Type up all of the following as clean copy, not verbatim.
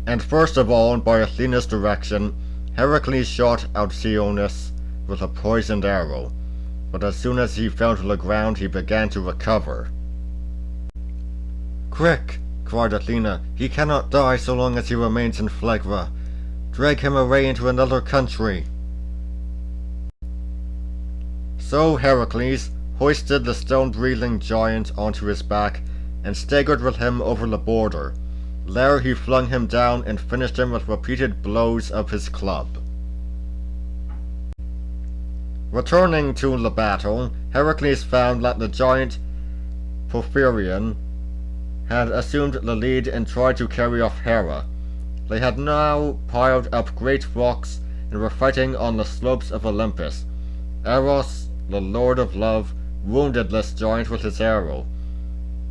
And first of all, by Athena's direction, Heracles shot Alcyoneus with a poisoned arrow, but as soon as he fell to the ground he began to recover. "Quick!" cried Athena, "he cannot die so long as he remains in Phlegra. Drag him away into another country." So Heracles hoisted the stone-breathing giant onto his back and staggered with him over the border. There he flung him down and finished him with repeated blows of his club. Returning to the battle, Heracles found that the giant Porphyrion had assumed the lead and tried to carry off Hera. They had now piled up great rocks and were fighting on the slopes of Olympus. Eros, the Lord of Love, wounded this giant with his arrow,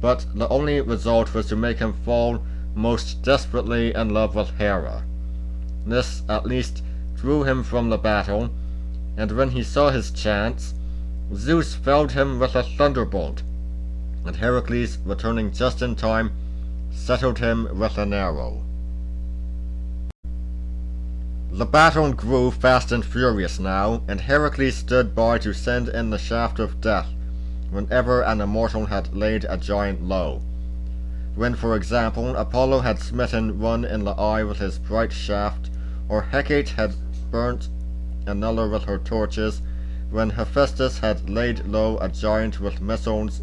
but the only result was to make him fall most desperately in love with Hera. This at least drew him from the battle, and when he saw his chance, Zeus felled him with a thunderbolt, and Heracles, returning just in time, settled him with an arrow. The battle grew fast and furious now, and Heracles stood by to send in the shaft of death whenever an immortal had laid a giant low. When, for example, Apollo had smitten one in the eye with his bright shaft, or Hecate had burnt another with her torches, when Hephaestus had laid low a giant with missiles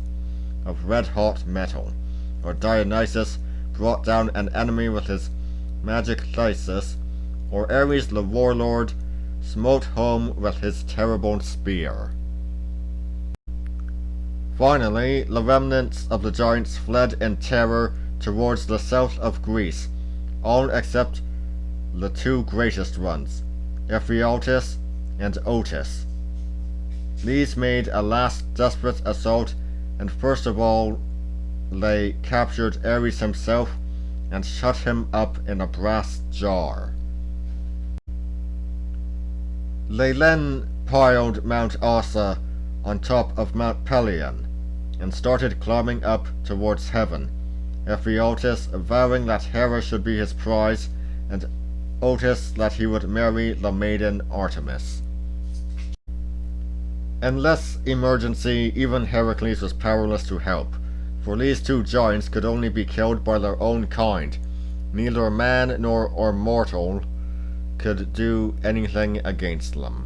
of red-hot metal, or Dionysus brought down an enemy with his magic thyrsus, or Ares the warlord smote home with his terrible spear. Finally, the remnants of the giants fled in terror towards the south of Greece, all except the two greatest ones, Ephialtes and Otis. These made a last desperate assault, and first of all they captured Ares himself and shut him up in a brass jar. They then piled Mount Ossa on top of Mount Pelion, and started climbing up towards heaven, Ephialtes vowing that Hera should be his prize, and Otis that he would marry the maiden Artemis. In this emergency, even Heracles was powerless to help, for these two giants could only be killed by their own kind. Neither man nor mortal could do anything against them.